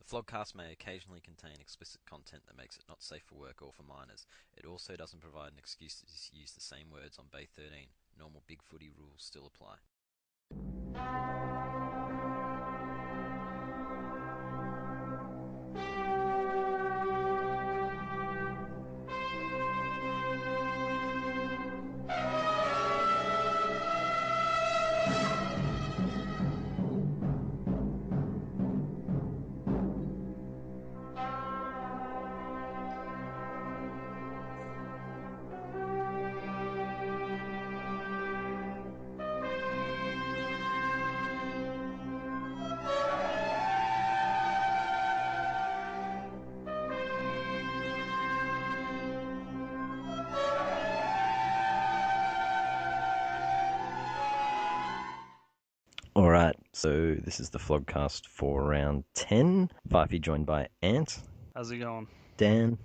The Flogcast may occasionally contain explicit content that makes it not safe for work or for minors. It also doesn't provide an excuse to use the same words on Bay 13. Normal big footy rules still apply. Alright, so this is the Flogcast for round 10. Fyfie joined by Ant, How's it going? Dan,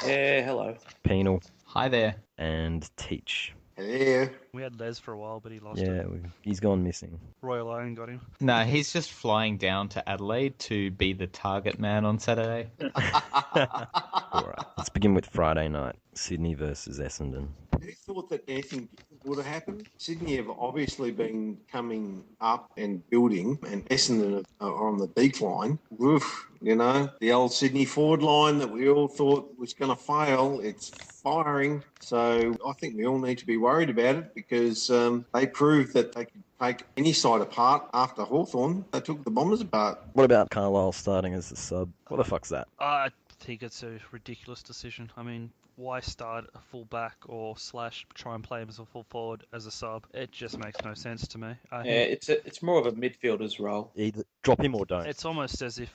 Yeah, hello. Penal, Hi there. and Teach. Hello. We had Les for a while, but he lost Yeah, it. he's gone missing. Royal Owen got him. No, he's just flying down to Adelaide to be the target man on Saturday. Alright, let's begin with Friday night. Sydney versus Essendon. Who thought that anything would have happened? Sydney have obviously been coming up and building, and Essendon are on the decline. Woof, you know, the old Sydney forward line that we all thought was going to fail, it's firing. So I think we all need to be worried about it because they proved that they could take any side apart after Hawthorn. They took the Bombers apart. What about Carlisle starting as the sub? What the fuck's that? I think it's a ridiculous decision. I mean, why start a full back or slash try and play him as a full forward as a sub? It just makes no sense to me. I think it's more of a midfielder's role. Either drop him or don't. it's almost as if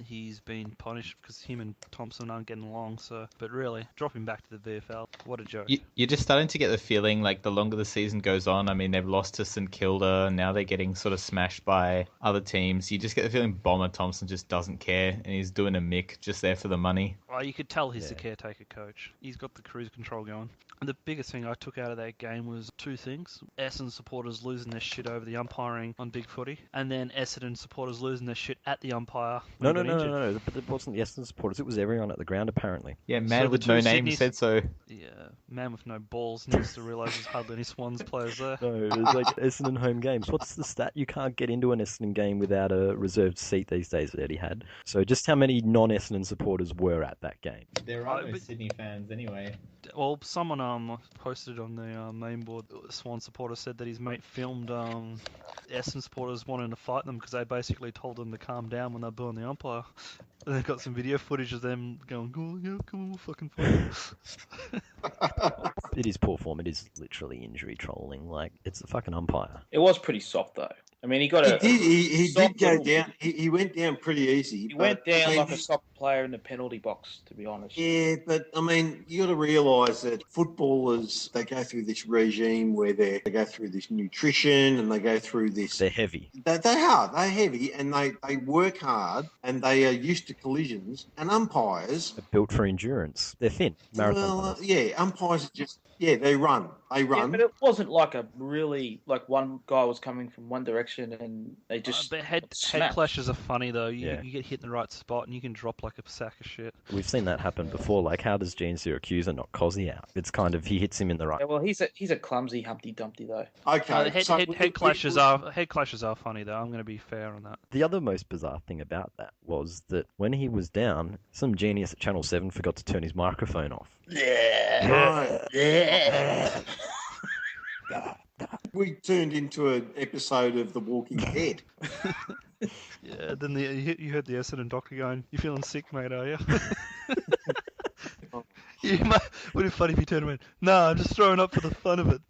he's been punished because him and Thompson aren't getting along. So, but really, drop him back to the VFL. What a joke. You're just starting to get the feeling like the longer the season goes on, I mean, they've lost to St Kilda, now they're getting sort of smashed by other teams. You just get the feeling Bomber Thompson just doesn't care and he's doing a mick just there for the money. Well, you could tell he's the caretaker coach. He's got the cruise control going. And the biggest thing I took out of that game was two things. Essendon supporters losing their shit over the umpiring on Big Footy, and then Essendon supporters losing their shit at the umpire. No. when he got injured. But it wasn't the Essendon supporters, it was everyone at the ground apparently. Yeah, man So with the no two name Sydney- said so. Yeah, man with no balls needs to realise there's hardly any Swans players there. No, it's like Essendon home games. What's the stat? You can't get into an Essendon game without a reserved seat these days that Eddie had. So just how many non-Essendon supporters were at that game? There are no Sydney fans anyway. Well, someone posted on the main board. Swan supporter said that his mate filmed Essendon supporters wanting to fight them because they basically told them to calm down when they're booing the umpire. And they've got some video footage of them going, "Oh yeah, come on, we'll fucking fight." It is poor form. It is literally injury trolling. Like, it's the fucking umpire. It was pretty soft though. I mean, he got a. He soft did go little- down. He went down pretty easy. He went but, I down mean, like a soft player in the penalty box, to be honest. Yeah, but I mean, you got to realise that footballers, they go through this regime where they go through this nutrition and they go through this. They're heavy. They're they're heavy and they work hard and they are used to collisions. And umpires, They're built for endurance. They're thin. Marathon well, runners. yeah, umpires are just they run. They Yeah, run. but it wasn't like a really like one guy was coming from one direction and they just. But head snapped. clashes are funny though. You get hit in the right spot and you can drop like a sack of shit. We've seen that happen before. Like, how does Gene Syracuse knock Cozzy out? It's kind of, he hits him in the right. Yeah, well, he's a clumsy Humpty Dumpty though. Okay, Head clashes are funny though. I'm going to be fair on that. The other most bizarre thing about that was that when he was down, some genius at Channel 7 forgot to turn his microphone off. We turned into an episode of The Walking Dead. Yeah, then you heard the Essendon doctor going, "You feeling sick, mate? Are you?" Would it be funny if you turned and went, "No, I'm just throwing up for the fun of it."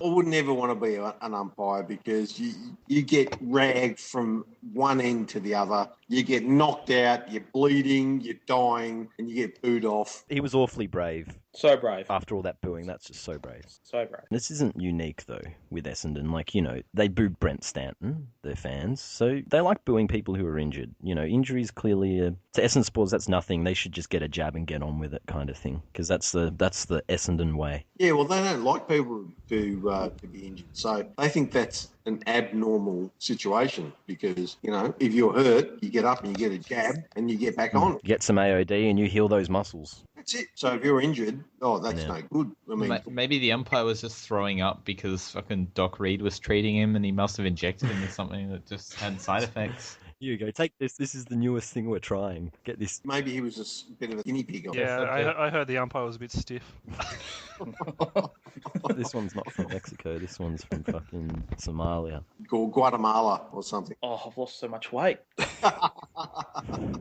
I would never want to be an umpire because you get ragged from one end to the other. You get knocked out, you're bleeding, you're dying, and you get booed off. He was awfully brave. So brave. After all that booing, that's just so brave. So brave. This isn't unique, though, with Essendon. Like, you know, they booed Brent Stanton, their fans, so they like booing people who are injured. You know, injuries clearly, to Essendon supporters, that's nothing. They should just get a jab and get on with it kind of thing, because that's the Essendon way. Yeah, well, they don't like people to be injured, so they think that's an abnormal situation because because, if you're hurt, you get up and you get a jab and you get back on. Get some AOD and you heal those muscles. That's it. So if you're injured, that's Yeah. no good. I mean, Maybe the umpire was just throwing up because fucking Doc Reed was treating him and he must have injected him with something that just had side effects. Here you go, take this. This is the newest thing we're trying. Get this. maybe he was a bit of a guinea pig. Yeah, I heard the umpire was a bit stiff. This one's not from Mexico. This one's from fucking Somalia. Or Guatemala or something. Oh, I've lost so much weight.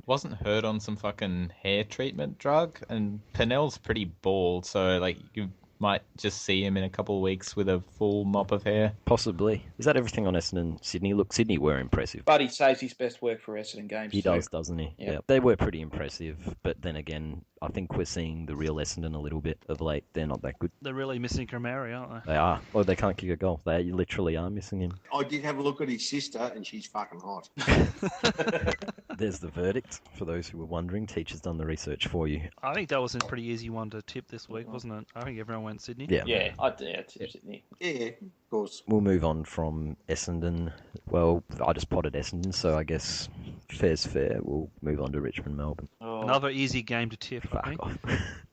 Wasn't hurt on some fucking hair treatment drug, and Penal's pretty bald, so like you might just see him in a couple of weeks with a full mop of hair. Possibly. Is that everything on Essendon Sydney? Look, Sydney were impressive. But he saves his best work for Essendon games. He does, doesn't he? Yeah. They were pretty impressive, but then again, I think we're seeing the real Essendon a little bit of late. They're not that good. They're really missing Kamari, aren't they? They are. Well, they can't kick a goal. They literally are missing him. I did have a look at his sister, and she's fucking hot. There's the verdict. For those who were wondering, teacher's done the research for you. I think that was a pretty easy one to tip this week, wasn't it? I think everyone went Sydney. Yeah. I did. Sydney. Yeah, of course. We'll move on from Essendon. Well, I just potted Essendon, so I guess fair's fair. We'll move on to Richmond, Melbourne. Oh. Another easy game to tip, I Fuck think. off.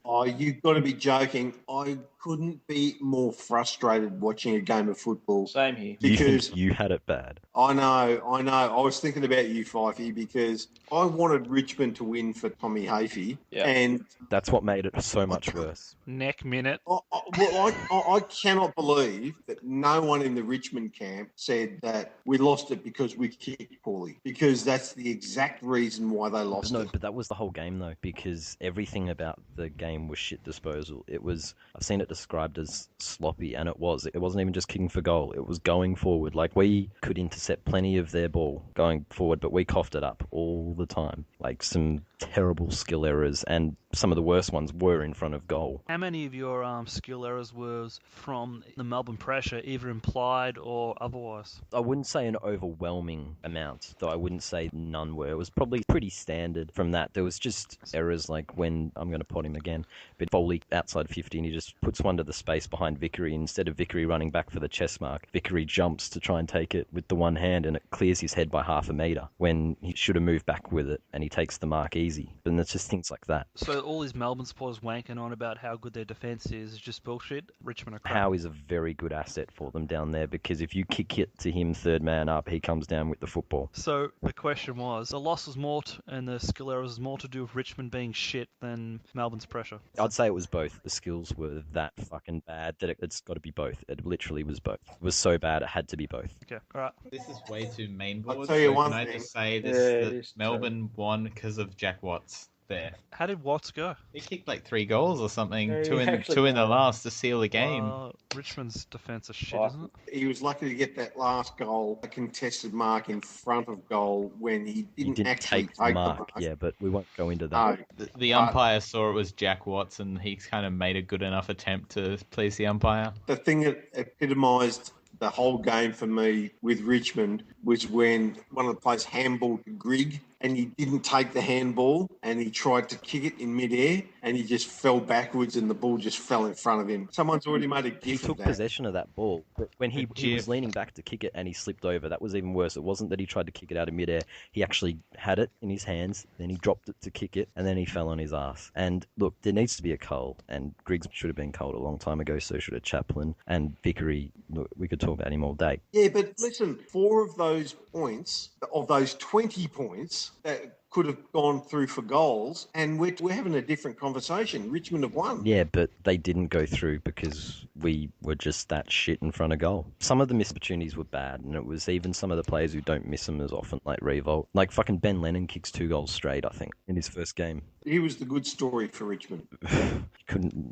Oh, you've got to be joking. I couldn't be more frustrated watching a game of football. Same here. You Because think you had it bad. I know. I was thinking about you, Fyfie, because I wanted Richmond to win for Tommy Fyfie. Yeah. And That's what made it so much worse. Neck minute. I cannot believe that no one in the Richmond camp said that we lost it because we kicked poorly, because that's the exact reason why they lost No, it. but that was the whole game, though, because everything about the game was shit disposal. It was, I've seen it described as sloppy, and it was. It wasn't even just kicking for goal. It was going forward. Like, we could intercept plenty of their ball going forward, but we coughed it up all the time. Like, some terrible skill errors, and some of the worst ones were in front of goal. How many of your skill errors was from the Melbourne pressure, either implied or otherwise? I wouldn't say an overwhelming amount, though I wouldn't say none were. It was probably pretty standard from that. There was just errors like when, I'm going to pot him again, but Foley outside 50 and he just puts one to the space behind Vickery. Instead of Vickery running back for the chest mark, Vickery jumps to try and take it with the one hand and it clears his head by half a metre when he should have moved back with it, and he takes the mark easy. And it's just things like that. So all these Melbourne supporters wanking on about how good their defence is just bullshit. Richmond are crap. Howe is a very good asset for them down there, because if you kick it to him third man up, he comes down with the football. So the question was, the loss was more and the skill errors was more to do with Richmond being shit than Melbourne's pressure. I'd say it was both. The skills were that fucking bad that it's got to be both. It literally was both. It was so bad it had to be both. Okay, alright. This is way too mainboard. I'll tell you so one can I thing. just say Yeah, this, it that is Melbourne won because of Jack Watts there. How did Watts go? He kicked like 3 goals or something, Yeah, two he in actually two in the did. last to seal the game. Richmond's defence is shit, Oh. isn't it? He was lucky to get that last goal, a contested mark in front of goal when he He didn't, didn't actually take the mark, yeah, but we won't go into that. No. The umpire saw it was Jack Watts, and he kind of made a good enough attempt to please the umpire. The thing that epitomised the whole game for me with Richmond was when one of the players handballed Grigg and he didn't take the handball and he tried to kick it in midair and he just fell backwards and the ball just fell in front of him. Someone's already made a He gif took of that. possession of that ball, but when he was Jeff. leaning back to kick it and he slipped over, that was even worse. It wasn't that he tried to kick it out of midair. He actually had it in his hands, then he dropped it to kick it, and then he fell on his ass. And look, there needs to be a cull, and Griggs should have been culled a long time ago, so should have Chaplin. And Vickery, look, we could talk about him all day. Yeah, but listen, 4 of those points, of those 20 points that could have gone through for goals, and we're having a different conversation. Richmond have won. Yeah, but they didn't go through because we were just that shit in front of goal. Some of the missed opportunities were bad, and it was even some of the players who don't miss them as often, like Revolt. Like fucking Ben Lennon kicks 2 goals straight, I think, in his first game. He was the good story for Richmond.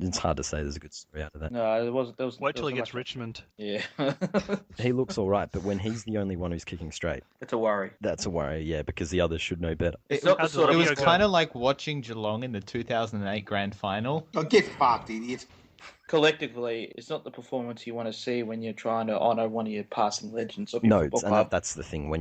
It's hard to say there's a good story out of that. No, there was. Wait till there he was gets Richmond. Yeah, He looks all right, but when he's the only one who's kicking straight, it's a worry. that's a worry, yeah, because the others should know better. It's not the How's sort It of. was Yeah, go kind on. of like watching Geelong in the 2008 grand final. Oh, get fucked, idiot. Collectively, it's not the performance you want to see when you're trying to honour one of your passing legends of your No, football and club. that's the thing.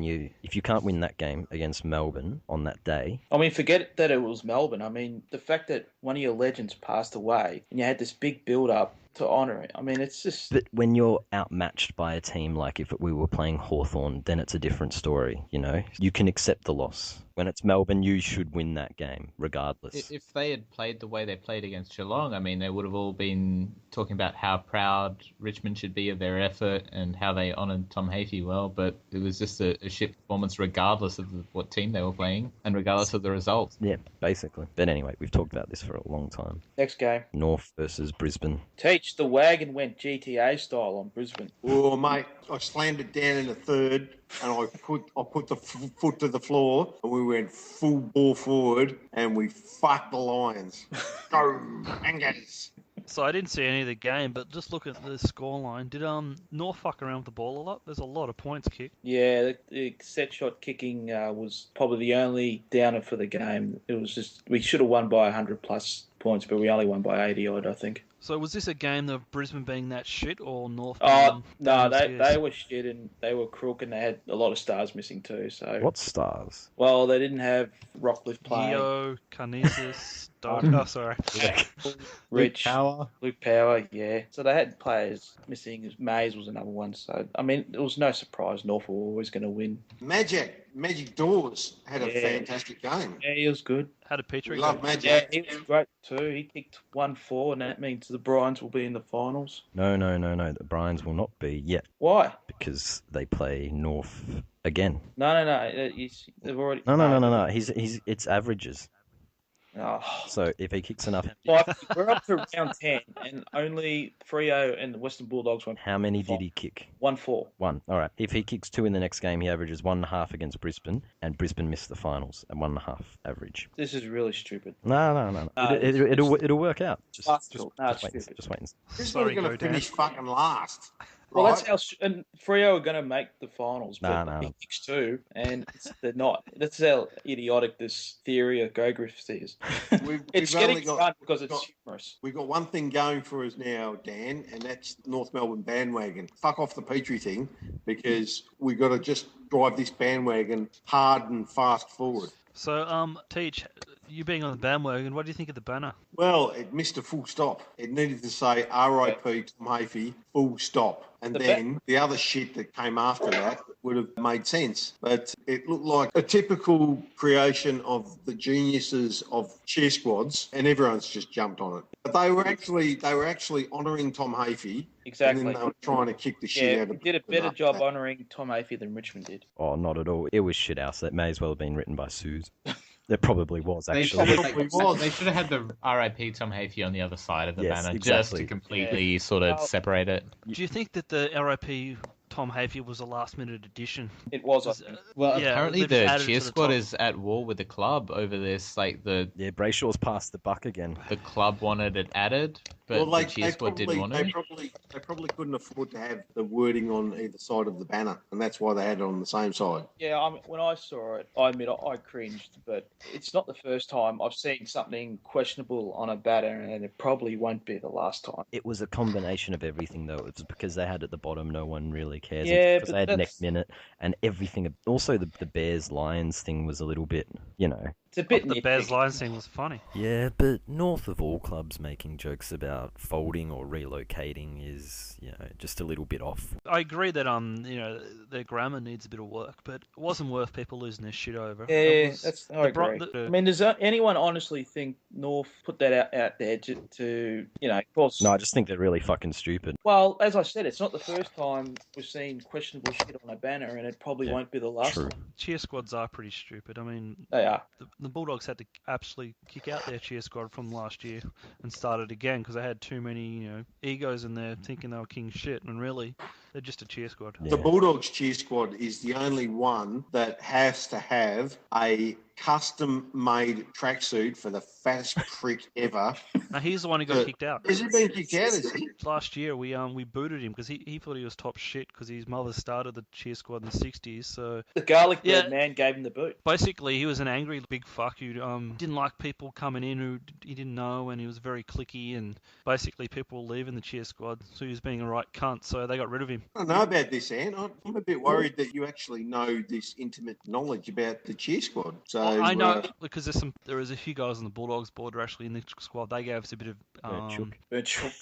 If you can't win that game against Melbourne on that day, I mean, forget that it was Melbourne. I mean, the fact that one of your legends passed away and you had this big build-up to honour it. I mean, it's just... But when you're outmatched by a team, like if we were playing Hawthorn, then it's a different story, you know? You can accept the loss. When it's Melbourne, you should win that game, regardless. If they had played the way they played against Geelong, I mean, they would have all been talking about how proud Richmond should be of their effort and how they honoured Tom Hafey well, but it was just a shit performance regardless of what team they were playing and regardless of the result. Yeah, basically. But anyway, we've talked about this for a long time. Next game. North versus Brisbane. Teach, the wagon went GTA style on Brisbane. Oh, mate, I slammed it down in the third, and I put the foot to the floor, and we went full ball forward, and we fucked the Lions. Go, Angus! So I didn't see any of the game, but just look at the scoreline. Did North fuck around with the ball a lot? There's a lot of points kicked. Yeah, the set shot kicking was probably the only downer for the game. It was just, we should have won by 100 plus points, but we only won by 80 odd, I think. So was this a game of Brisbane being that shit or North? Oh, no, they were shit and they were crook and they had a lot of stars missing too. So What stars? well, they didn't have Rockcliffe playing. Geo, Carnesis, oh, sorry. Rich, Power. Luke Power, yeah. So they had players missing. Mays was another one. So, I mean, it was no surprise North were always going to win. Magic Dawes had a Yeah. fantastic game. Yeah, he was good. How did Petrie We go? love Magic. Yeah, he was great too. He kicked 1-4, and that means the Bryans will be in the finals. No. The Bryans will not be yet Why? because they play North again. No. They've already. No. It's averages. Oh. So if he kicks enough, Like, we're up to round 10, and only Freo and the Western Bulldogs went how many did he kick? 1-4. One. All right. If he kicks 2 in the next game, he averages 1.5 against Brisbane, and Brisbane missed the finals at 1.5 average. This is really stupid. No. It'll work out. Just Farcical. No, it's wait. stupid. Just wait. Who's Sorry, going Go to Dan. finish fucking last? Well, Right? that's how and Freo are going to make the finals, but No. he kicks 2, and they're not. That's how idiotic this theory of Go-Griffiths is. We've It's only getting fun because it's humorous. We've got one thing going for us now, Dan, and that's North Melbourne bandwagon. Fuck off the Petrie thing, because we've got to just drive this bandwagon hard and fast forward. So, Teach, you being on the bandwagon, what do you think of the banner? Well, it missed a full stop. It needed to say R.I.P. Tom Hafey, full stop. And then the other shit that came after that would have made sense. But it looked like a typical creation of the geniuses of cheer squads, and everyone's just jumped on it. But they were actually honouring Tom Hafey. Exactly. And then they were trying to kick the shit Yeah, out we of did a better job honouring Tom Hafey than Richmond did. Oh, not at all. It was shit house. That may as well have been written by Suze. It probably was, They actually. should have had the RIP Tom Hafey on the other side of the Yes, banner just exactly. to completely sort of separate it. Do you think that the RIP Tom Hafey was a last-minute addition? It was, I think. Well, Yeah, apparently they've the added cheer to the squad top. is at war with the club over this. Like the Brayshaw's passed the buck again. club wanted it added, but the cheer squad didn't want it. They probably couldn't afford to have the wording on either side of the banner, and that's why they had it on the same side. Yeah, I mean, when I saw it, I admit I cringed, but it's not the first time I've seen something questionable on a banner, and it probably won't be the last time. It was a combination of everything, though. It was because they had at the bottom, no one really cares. Yeah, because but they had neck that's- minute and everything. Also, the Bears-Lions thing was a little bit, It's a bit The Bears nitpicky. Lions thing was funny. Yeah, but north of all clubs making jokes about folding or relocating is, just a little bit off. I agree that their grammar needs a bit of work, but it wasn't worth people losing their shit over. Yeah, It was- I Bro- agree. I mean, does anyone honestly think North put that out there to of course... No, I just think they're really fucking stupid. Well, as I said, it's not the first time we've seen questionable shit on a banner, and it probably Yeah, won't be the last true. time. cheer squads are pretty stupid. I mean, They are. the Bulldogs had to absolutely kick out their cheer squad from last year and start it again because they had too many, egos in there thinking they were king shit, and really, they're just a cheer squad. Yeah. The Bulldogs cheer squad is the only one that has to have a custom-made tracksuit for the fattest prick ever. Now he's the one who got kicked out. Has he been kicked out, is he? Last year we booted him because he thought he was top shit because his mother started the cheer squad in the 60s. So The garlic bread Yeah. man gave him the boot. basically he was an angry big fuck who didn't like people coming in who he didn't know, and he was very cliquey, and basically people were leaving the cheer squad, so he was being a right cunt. So they got rid of him team. I don't know about this, Ant. I'm a bit worried that you actually know this intimate knowledge about the cheer squad. So I know because there is a few guys on the Bulldogs board who are actually in the squad. They gave us a bit of Chook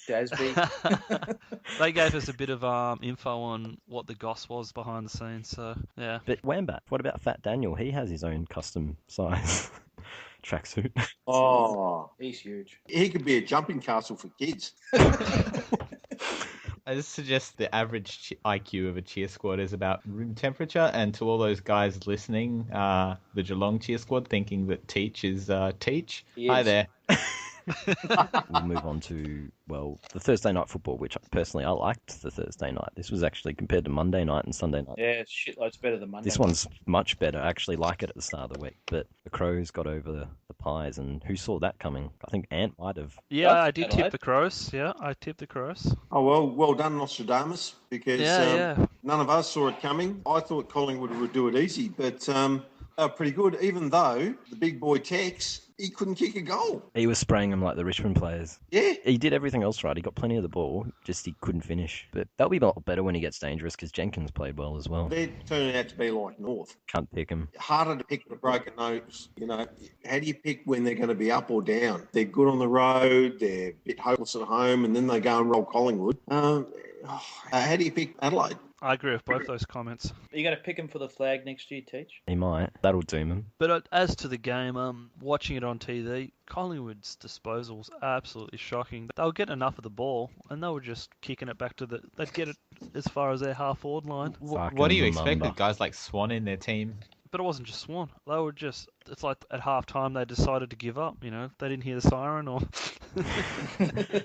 Dasby. they gave us a bit of info on what the goss was behind the scenes. So yeah. But Wambat, what about Fat Daniel? He has his own custom size tracksuit. Oh, He's huge. he could be a jumping castle for kids. I just suggest the average IQ of a cheer squad is about room temperature, and to all those guys listening, the Geelong cheer squad thinking that Teach is Teach. Hi there. We'll move on to, well, the Thursday night football, which personally I liked the Thursday night. This was actually compared to Monday night and Sunday night. Yeah, it's shitloads better than Monday. This one's much better. I actually like it at the start of the week, but the Crows got over the Pies, and who saw that coming? I think Ant might have. Yeah, I did tip the Crows. Yeah, I tipped the Crows. Oh, well done, Nostradamus, because none of us saw it coming. I thought Collingwood would do it easy, but they were pretty good, even though the big boy Tex, he couldn't kick a goal. He was spraying them like the Richmond players. Yeah. He did everything else right. He got plenty of the ball, just he couldn't finish. But that'll be a lot better when he gets dangerous, because Jenkins played well as well. They're turning out to be like North. Can't pick him. Harder to pick the broken nose. You know, how do you pick when they're going to be up or down? They're good on the road, they're a bit hopeless at home, and then they go and roll Collingwood. How do you pick Adelaide? I agree with both those comments. Are you going to pick him for the flag next year, Teach? He might. That'll doom him. But as to the game, watching it on TV, Collingwood's disposals absolutely shocking. They were getting enough of the ball, and they were just kicking it back to they'd get it as far as their half-forward line. What do you expect with guys like Swan in their team? But it wasn't just Swan. They were just, it's like at half-time they decided to give up, They didn't hear the siren or...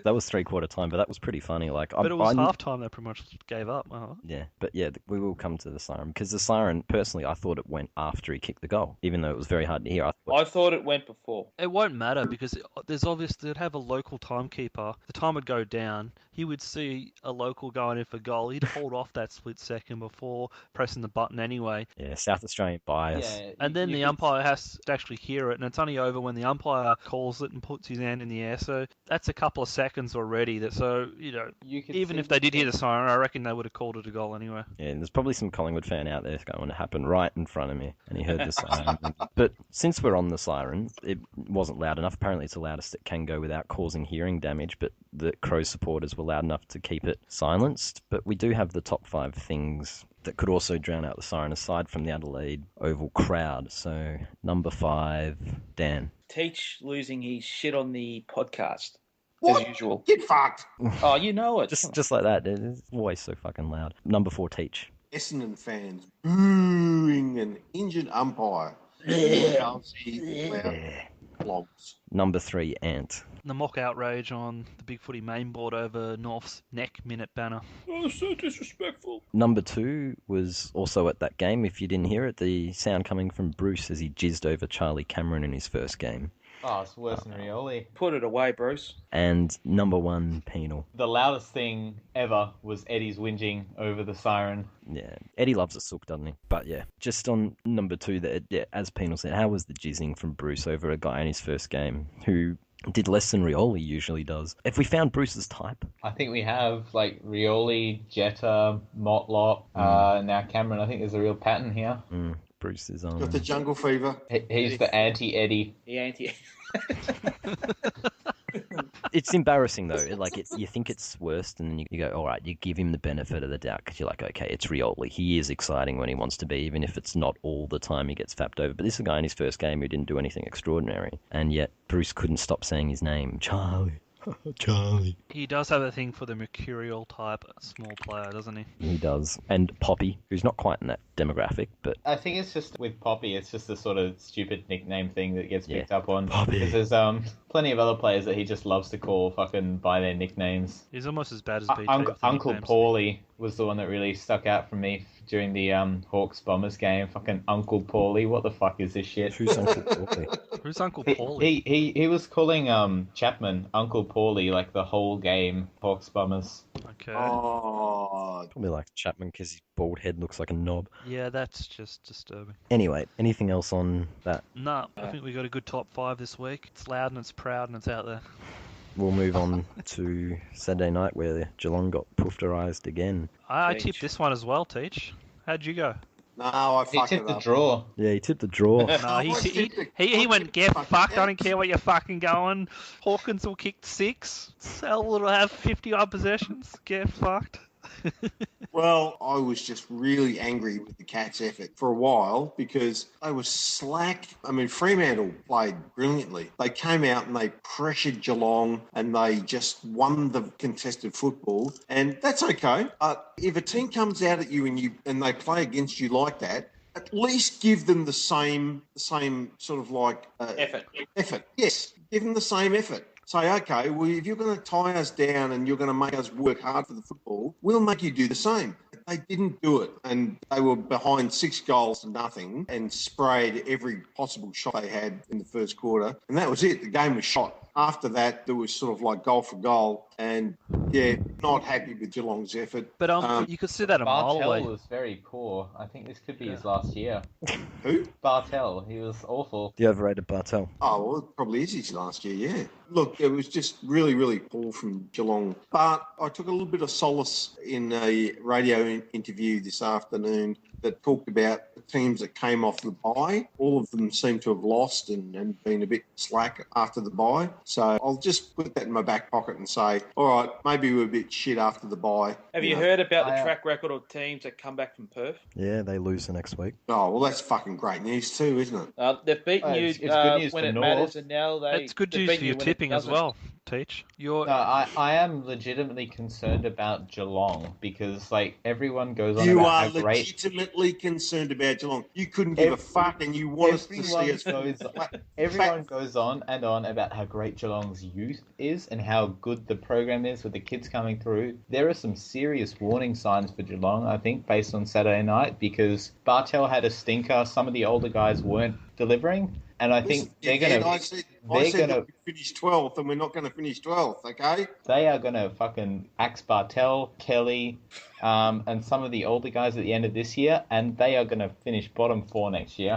That was three-quarter time, but that was pretty funny. But it was half-time they pretty much gave up. Yeah, but yeah, we will come to the siren. Because the siren, personally, I thought it went after he kicked the goal, even though it was very hard to hear. I thought it went before. It won't matter because there's obviously, they'd have a local timekeeper. The time would go down. He would see a local going in for goal. He'd hold off that split second before pressing the button anyway. Yeah, South Australian bias. Yeah, and then the umpire has to actually hear it, and it's only over when the umpire calls it and puts his hand in the air. So that's a couple of seconds already. Even if they did hear the siren, I reckon they would have called it a goal anyway. Yeah, and there's probably some Collingwood fan out there going to happen right in front of me, and he heard the siren. But since we're on the siren, it wasn't loud enough. Apparently it's the loudest it can go without causing hearing damage, but the Crow supporters were loud enough to keep it silenced. But we do have the top 5 things that could also drown out the siren, aside from the Adelaide Oval crowd. So, number 5, Dan. Teach losing his shit on the podcast. What? As usual. Get fucked. Oh, you know it. Just like that. It's always so fucking loud. Number 4, Teach. Essendon fans booing an injured umpire. Blogs. Number 3, Ant. The mock outrage on the Big Footy main board over North's neck minute banner. Oh, so disrespectful. Number 2 was also at that game. If you didn't hear it, the sound coming from Bruce as he jizzed over Charlie Cameron in his first game. Oh, it's worse than Rioli. Put it away, Bruce. And number 1, Penal. The loudest thing ever was Eddie's whinging over the siren. Yeah, Eddie loves a sook, doesn't he? But yeah, just on number 2, as Penal said, how was the jizzing from Bruce over a guy in his first game who did less than Rioli usually does? Have we found Bruce's type? I think we have, like, Rioli, Jetta, Motlop, now Cameron. I think there's a real pattern here. Bruce is Got the jungle fever. He's the anti-Eddie. The anti... It's embarrassing though. You think it's worse, and then you go, all right, you give him the benefit of the doubt because you're like, okay, it's Rioli. He is exciting when he wants to be, even if it's not all the time he gets fapped over. But this is a guy in his first game who didn't do anything extraordinary, and yet Bruce couldn't stop saying his name, Charlie. Charlie. He does have a thing for the mercurial type small player, doesn't he? He does. And Poppy, who's not quite in that demographic, but... I think it's just, with Poppy, it's just a sort of stupid nickname thing that gets picked up on. Poppy. Because there's plenty of other players that he just loves to call fucking by their nicknames. He's almost as bad as BT. Uncle Paulie was the one that really stuck out for me during the Hawks-Bombers game. Fucking Uncle Paulie, what the fuck is this shit? Who's Uncle Paulie? Who's Uncle Paulie? He was calling Chapman Uncle Paulie like the whole game, Hawks-Bombers. Okay. Oh, Probably like Chapman because his bald head looks like a knob. Yeah, that's just disturbing. Anyway, anything else on that? No, I think we got a good top 5 this week. It's loud and it's proud and it's out there. we'll move on to Saturday night where Geelong got pufterised again. I Teach. tipped this one as well, Teach. How'd you go? No, I He fucked tipped it the up. draw. Yeah, he tipped the draw. No, he I tipped it. he I went, tipped get fucking fucked. I out. don't care what you're fucking going. Hawkins will kick 6. Selwood will have 50-odd possessions. Get fucked. Well, I was just really angry with the Cats' effort for a while because they were slack. I mean, Fremantle played brilliantly. They came out and they pressured Geelong and they just won the contested football, and that's okay. But if a team comes out at you and they play against you like that, at least give them the same sort of like Effort. Effort, yes. Give them the same effort. Say, okay, well, if you're going to tie us down and you're going to make us work hard for the football, we'll make you do the same. They didn't do it, and they were behind 6 goals to nothing and sprayed every possible shot they had in the first quarter, and that was it. The game was shot. After that, there was sort of like goal for goal, and yeah, not happy with Geelong's effort. But you could see that a mile Bartel away. was very poor. I think this could be his last year. Who? Bartel, he was awful. The overrated Bartel. Oh, well, it probably is his last year, yeah. Look, it was just really, really poor from Geelong. But I took a little bit of solace in a radio interview this afternoon that talked about the teams that came off the bye. All of them seem to have lost and been a bit slack after the bye. So I'll just put that in my back pocket and say, all right, maybe we're a bit shit after the bye. Have you heard about the track record of teams that come back from Perth? Yeah, they lose the next week. Oh, well, that's fucking great news too, isn't it? They've beaten you It's good news when for it North. matters, and now It's good they've news beaten for you your when it tipping as doesn't. well, Teach. No, I am legitimately concerned about Geelong because, like, everyone goes on You about are how great... legitimately concerned about Geelong. You couldn't give a fuck and you want us to see us. Everyone goes on and on about how great Geelong's youth is and how good the program is with the kids coming through. There are some serious warning signs for Geelong, I think, based on Saturday night, because Bartel had a stinker. Some of the older guys weren't delivering, and I think they're going to... I said that we finish 12th and we're not going to finish 12th, okay? They are going to fucking axe Bartel, Kelly, and some of the older guys at the end of this year, and they are going to finish bottom 4 next year.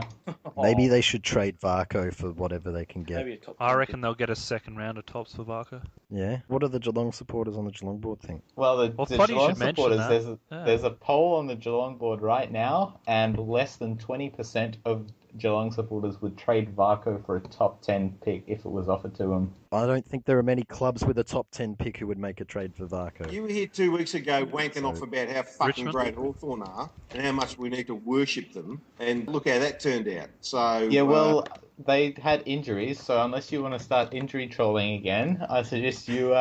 Maybe they should trade Varco for whatever they can get. Maybe a top I 10 reckon they'll get a second round of tops for Varco. Yeah. What do the Geelong supporters on the Geelong board think? Well, the Well, funny you Geelong should mention supporters, that. there's a poll on the Geelong board right now, and less than 20% of Geelong supporters would trade Varco for a top 10 pick if it was offered to them. I don't think there are many clubs with a top 10 pick who would make a trade for Varco. You were here 2 weeks ago wanking off about how fucking Richmond? great Hawthorn are and how much we need to worship them, and look how that turned out. So Yeah, well, they had injuries, so unless you want to start injury trolling again, I suggest you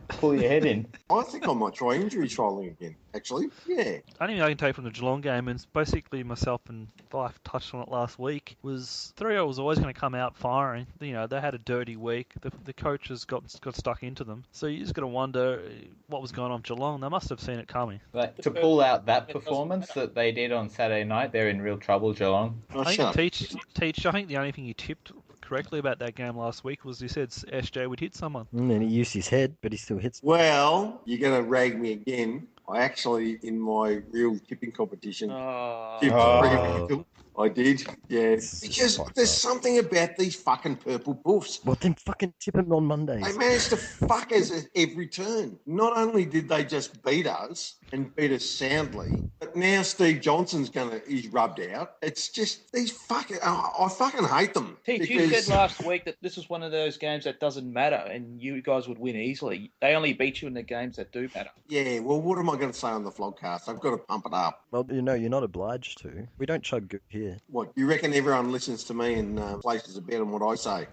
pull your head in. I think I might try injury trolling again, actually. Yeah. Only thing I can take from the Geelong game, and basically myself and Fyfe touched on it last week, was 3-0 was always going to come out firing. You know, they had a dirty week. The coaches got stuck into them. So you just got to wonder what was going on with Geelong. They must have seen it coming. But to pull out that performance that they did on Saturday night, they're in real trouble, Geelong. Oh, I shut think up. Teach, I think the only thing you tipped correctly about that game last week was you said SJ would hit someone. And he used his head, but he still hits. Well, you're going to rag me again. I actually, in my real tipping competition, tipped Fremantle. I did, yeah. Because there's something about these fucking purple buffs. Well, then fucking tip him on Mondays. They managed to fuck us at every turn. Not only did they just beat us and beat us soundly, but now Steve Johnson's he's rubbed out. It's just these fucking. I fucking hate them. Teach, you said last week that this was one of those games that doesn't matter and you guys would win easily. They only beat you in the games that do matter. Yeah, well, what am I going to say on the vlogcast? I've got to pump it up. Well, you know, you're not obliged to. We don't chug good here. What, you reckon everyone listens to me and places a bet on what I say?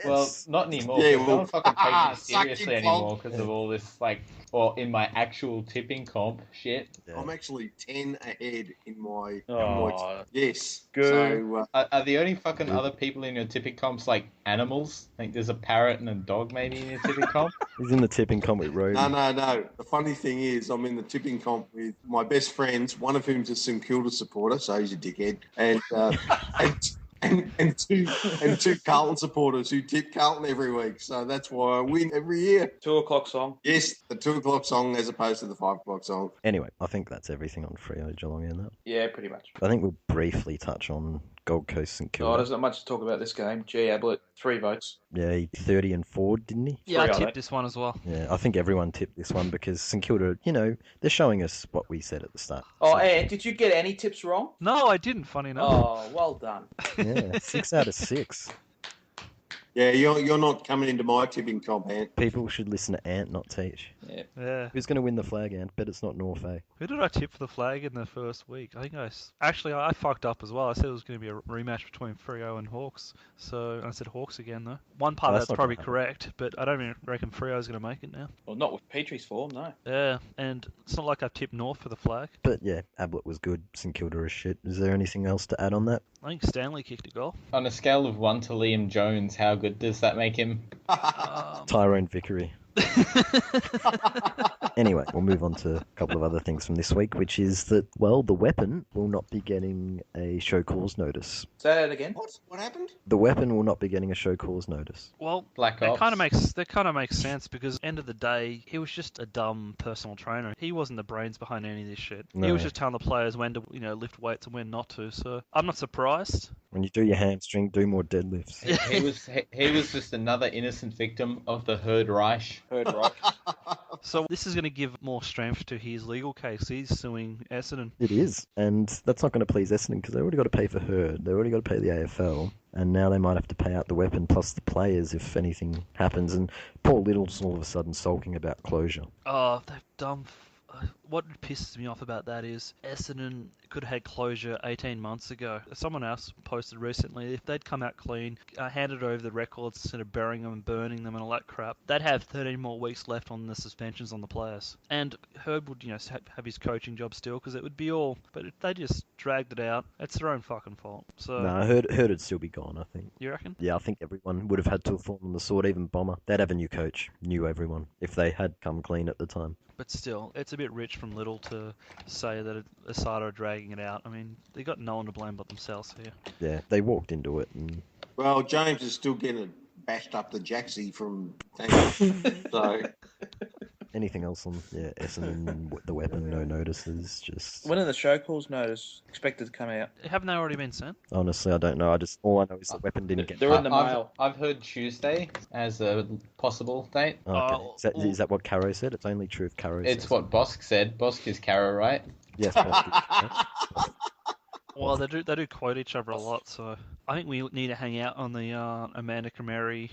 Well, not anymore. Yeah, No well, one fucking takes suck it seriously your anymore cock. because of all this, like, or in my actual tipping comp shit. Yeah. I'm actually 10 ahead in my... Oh, yes. good. So, Are the only fucking other people in your tipping comps like animals? Like there's a parrot and a dog maybe in your tipping comp? He's in the tipping comp with Roby. no. The funny thing is, I'm in the tipping comp with my best friends, one of whom's a St Kilda supporter, so he's a dickhead, and two Carlton supporters who tip Carlton every week. So that's why I win every year. 2 o'clock song. Yes, the 2 o'clock song as opposed to the 5 o'clock song. Anyway, I think that's everything on Freo Geelong in that. Yeah, pretty much. I think we'll briefly touch on Gold Coast St Oh, Kilda. there's not much to talk about this game. G. Ablett, 3 votes. Yeah, he 30 and 4, didn't he? Yeah, I Three, I tipped think. this one as well. Yeah, I think everyone tipped this one because St Kilda, they're showing us what we said at the start. Oh, So, and did you get any tips wrong? No, I didn't, funny enough. Oh, well done. yeah, 6 out of 6. Yeah, you're not coming into my tipping comp, Ant. People should listen to Ant, not Teach. Yeah. Who's going to win the flag, Ant? Bet it's not North, eh? Who did I tip for the flag in the first week? I think I fucked up as well. I said it was going to be a rematch between Freo and Hawks. So I said Hawks again, though. One part Well, that's that's not probably gonna correct, but I don't even reckon Freo's going to make it now. Well, not with Petrie's form, no. Yeah, and it's not like I've tipped North for the flag. But yeah, Ablett was good. St Kilda is shit. Is there anything else to add on that? I think Stanley kicked a goal. On a scale of 1 to Liam Jones, how good does that make him? Tyrone Vickery. Anyway, we'll move on to a couple of other things from this week, which is that, well, the Weapon will not be getting a show cause notice. Say that again. What happened? The Weapon will not be getting a show cause notice. Well, Black that Ops. kind of makes sense because end of the day, he was just a dumb personal trainer. He wasn't the brains behind any of this shit. He No. was just telling the players when to, lift weights and when not to. So I'm not surprised. When you do your hamstring, do more deadlifts. He was just another innocent victim of the Herd Reich. Heard right. So this is going to give more strength to his legal case. He's suing Essendon. It is, and that's not going to please Essendon because they already got to pay for Herd, they already got to pay the AFL, and now they might have to pay out the Weapon plus the players if anything happens. And Paul Little's all of a sudden sulking about closure. Oh, they've done. What pisses me off about that is Essendon could have had closure 18 months ago. Someone else posted recently, if they'd come out clean, handed over the records instead of burying them and burning them and all that crap, they'd have 13 more weeks left on the suspensions on the players. And Herb would, have his coaching job still because it would be all. But if they just dragged it out, it's their own fucking fault. So, No, Herd would still be gone, I think. you reckon? Yeah, I think everyone would have had to have fallen on the sword, even Bomber. They'd have a new coach, knew everyone, if they had come clean at the time. But still, it's a bit rich from Little to say that Asada are dragging it out. I mean, they got no one to blame but themselves here. Yeah, they walked into it and... Well, James is still getting bashed up the Jaxie from so Anything else on Essendon, the Weapon, no notices, just... When are the show calls notice expected to come out? Haven't they already been sent? Honestly, I don't know. All I know is the Weapon didn't get... They're in the mail. I've heard Tuesday as a possible date. Okay. Is that what Caro said? It's only true if Caro It's says what Bosk said. Bosk is Caro, right? Yes, Bosk is. Well, they do quote each other a lot, so I think we need to hang out on the Amanda Cameri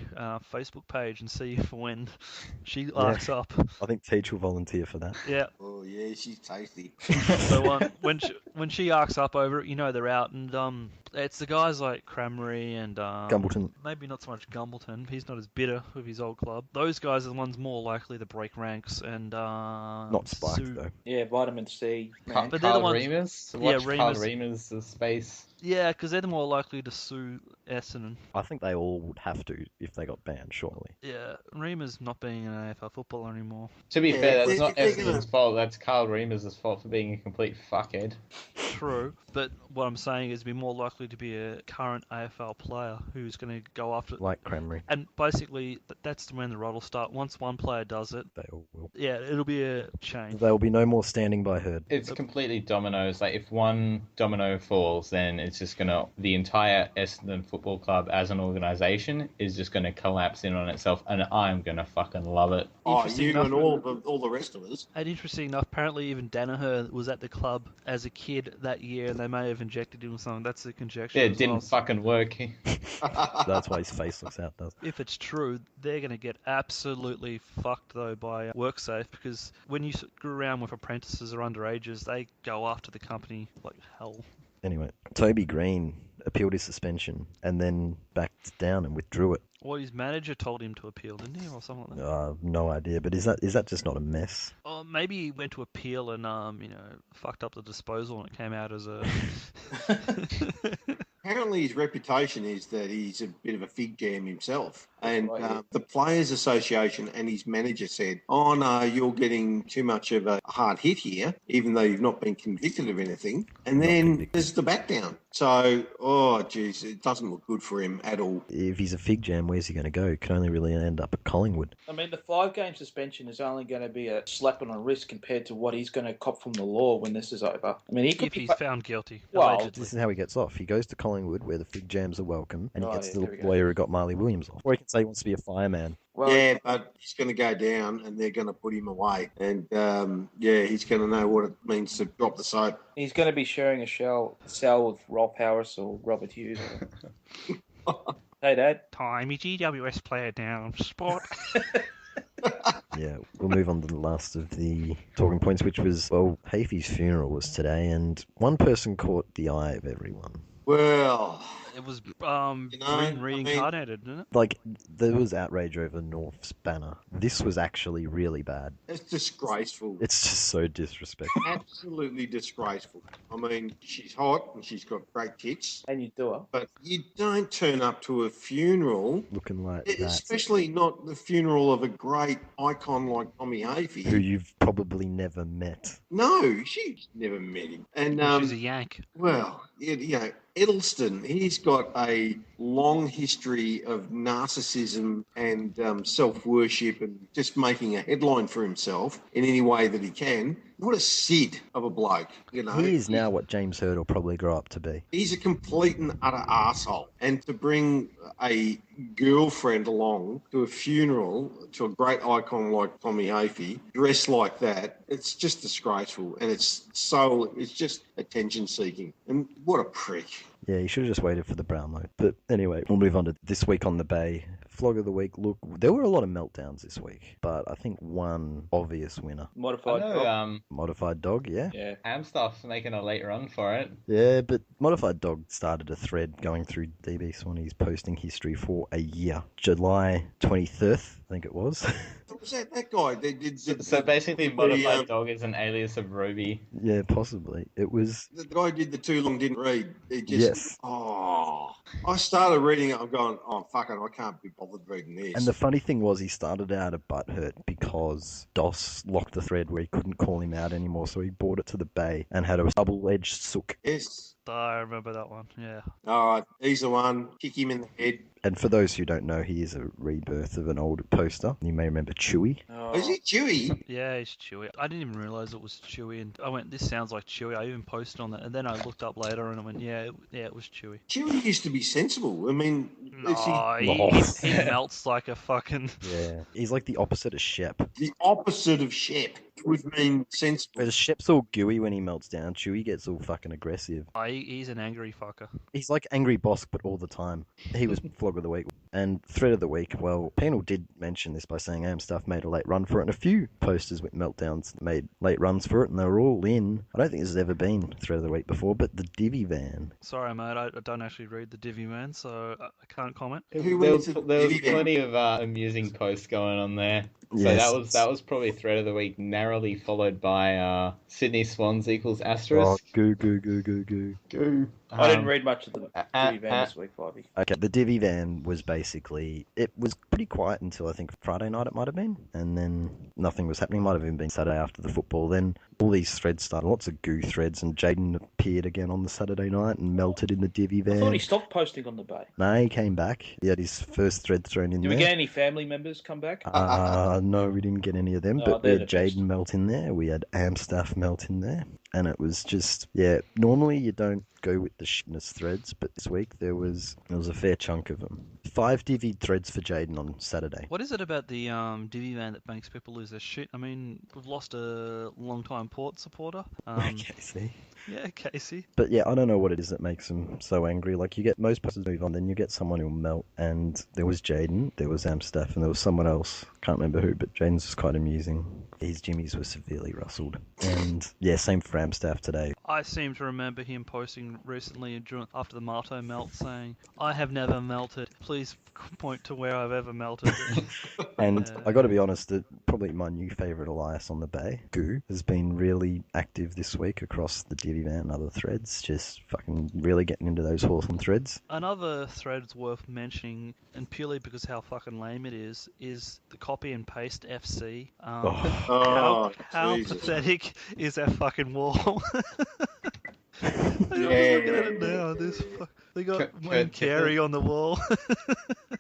Facebook page and see if when she arcs up. I think Teach will volunteer for that. Yeah. oh yeah, she's tasty. So when she arcs up over it, they're out, and it's the guys like Cramry and Gumbleton. Maybe not so much Gumbleton. He's not as bitter with his old club. Those guys are the ones more likely to break ranks, and Not Spike, though. Yeah, vitamin C. Carl But they're the ones- Remus? Yeah, Watch Carl Remus. Remus' space. Yeah, because they're the more likely to sue Essendon. I think they all would have to if they got banned, surely. Yeah, Reema's not being an AFL footballer anymore. To be Yeah, fair, that's not they're gonna- Essendon's fault. That's Carl Remus' fault for being a complete fuckhead. True, but what I'm saying is, be more likely to be a current AFL player who's going to go after. Like Cramry. And basically, that's when the rot will start. Once one player does it, They all will. yeah, it'll be a chain. There will be no more standing by Herd. It's completely dominoes. Like, if one domino falls, then it's just gonna... The entire Essendon Football Club as an organisation is just gonna collapse in on itself, and I'm gonna fucking love it. Oh, Interesting you enough- and all the rest of us. And interesting enough, apparently even Danaher was at the club as a kid that year, and they may have injected him with something. That's the conjecture. Yeah, as it didn't well. fucking work. That's why his face looks out, does it? If it's true, they're going to get absolutely fucked, though, by WorkSafe, because when you screw around with apprentices or underages, they go after the company like hell. Anyway, Toby Greene appealed his suspension and then backed down and withdrew it. Well, his manager told him to appeal, didn't he, or something like that? No idea, but is that just not a mess? Or maybe he went to appeal and, fucked up the disposal and it came out as a... Apparently, his reputation is that he's a bit of a fig jam himself. And Right, yeah. the Players Association and his manager said, oh, no, you're getting too much of a hard hit here, even though you've not been convicted of anything. And then there's the back down. So, oh, geez, it doesn't look good for him at all. If he's a fig jam, where's he going to go? Could only really end up at Collingwood. I mean, the 5-game suspension is only going to be a slap on the wrist compared to what he's going to cop from the law when this is over. I mean, he could If be he's found guilty, Well, allegedly. This is how he gets off. He goes to Collingwood, where the fig jams are welcome, and he Oh, gets yeah, the there we go. lawyer who got Marley Williams off. Or he can say he wants to be a fireman. Well, Yeah, but he's going to go down and they're going to put him away. And, he's going to know what it means to drop the soap. he's going to be sharing a cell with Rolf Harris or Robert Hughes. Hey, Dad. Time, you GWS player down. Sport. Yeah, we'll move on to the last of the talking points, which was, well, Fyfie's funeral was today, and one person caught the eye of everyone. Well, It was know, Greene reincarnated, didn't it? Like, there was outrage over North's banner. This was actually really bad. it's disgraceful. It's just so disrespectful. Absolutely disgraceful. I mean, she's hot and she's got great tits, And you do it. but you don't turn up to a funeral, Looking like that. especially not the funeral of a great icon like Tommy Who Fyfie. you've probably never met. No, she's never met him. And, She's a Yank. well, Edelston, he's got a long history of narcissism and self-worship and just making a headline for himself in any way that he can. What a Sid of a bloke, He is now what James Hurd will probably grow up to be. He's a complete and utter arsehole. And to bring a girlfriend along to a funeral to a great icon like Tommy Fyfie, dressed like that, it's just disgraceful. And it's just attention seeking. And what a prick. Yeah, you should have just waited for the Brownlow. But anyway, we'll move on to this week on the Bay. Flog of the week. Look, there were a lot of meltdowns this week, but I think one obvious winner. Modified. I know, Modified Dog, yeah? Yeah. Hamstuff's making a late run for it. Yeah, but Modified Dog started a thread going through DB Swanee's posting history for a year. July 23rd, I think it was. What was that guy? They did, So basically, Modified Dog is an alias of Roby. Yeah, possibly. It was... the guy who did the too long didn't read. He just, Yes. Oh, I started reading it. I'm going, oh, fuck it, I can't be bothered reading this. And the funny thing was he started out a butthurt because Doss locked the thread where he couldn't call him out anymore, so he brought it to the Bay and had a double-edged sook. Yes. I remember that one, yeah. All right, he's the one. Kick him in the head. And for those who don't know, he is a rebirth of an old poster. You may remember Chewy. Oh. Is he Chewy? Yeah, it's Chewy. I didn't even realise it was Chewy, and I went, this sounds like Chewy. I even posted on that, and then I looked up later and I went, yeah, it was Chewy. Chewy used to be sensible. I mean, is he He melts like a fucking... Yeah. He's like the opposite of Shep. the opposite of Shep? Would mean sensible. Whereas Shep's all gooey when he melts down, Chewy gets all fucking aggressive. He's an angry fucker. He's like Angry Bosk, but all the time. He was Flog of the Week. And Thread of the Week, well, Penal did mention this by saying Stuff made a late run for it, and a few posters with meltdowns made late runs for it, and they were all in. I don't think there's ever been Thread of the Week before, but the Divvy Van. Sorry, mate, I don't actually read the Divvy Man, so I can't comment. Who There wins was, the there was Divvy Van? plenty of amusing posts going on there. So Yes. that was probably Thread of the Week, narrowly followed by Sydney Swans equals Oh, Asterisk. goo, goo, goo, goo, goo. Goo. I didn't read much of the TV van this week, Fyfie. Okay, the Divvy Van was basically... It was pretty quiet until I think Friday night it might have been, and then nothing was happening. Might have even been Saturday after the football. Then all these threads started, lots of goo threads, and Jaden appeared again on the Saturday night and melted in the Divvy I Van. thought he stopped posting on the Bay. No, he came back. He had his first thread thrown in Did there. we get any family members come back? No, we didn't get any of them, Oh, but we they're had the best. Jaden melt in there, we had Amstaff melt in there, and it was just, yeah, normally you don't go with the shitness threads, but this week there was a fair chunk of them. 5 divvied threads for Jaden on Saturday. What is it about the Divvy Man that makes people lose their shit? I mean, we've lost a long-time Port supporter. Okay, see. Yeah, Casey. But yeah, I don't know what it is that makes them so angry. Like, you get most players move on, then you get someone who'll melt, and there was Jaden, there was Amstaff, and there was someone else. Can't remember who, but Jaden's was quite amusing. His jimmies were severely rustled. And yeah, same for Amstaff today. I seem to remember him posting recently after the Marto melt saying, I have never melted. Please point to where I've ever melted. And I got to be honest, probably my new favourite Elias on the Bay, Goo, has been really active this week across the Divvy Van and other threads, just fucking really getting into those Hawthorn threads. Another thread worth mentioning, and purely because how fucking lame it is the copy and paste FC. Oh, How Jesus. pathetic is that fucking wall? I'm looking at it now. They got Wayne Carey on the wall.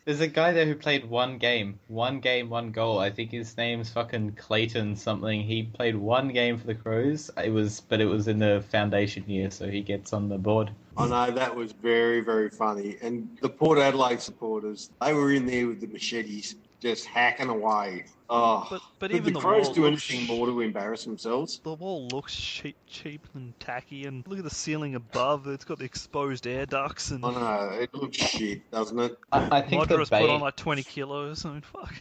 There's a guy there who played one game, one goal. I think his name's fucking Clayton something. He played one game for the Crows. It was in the foundation year, so he gets on the board. I know, that was very, very funny. And the Port Adelaide supporters, they were in there with the machetes, just hacking away. Oh, but did even the the Crows wall do looks anything more to embarrass themselves? The wall looks cheap and tacky, and look at the ceiling above. It's got the exposed air ducts, and I know, it looks shit, doesn't it? I think the Modera's put on like 20 kilos. I mean, fuck.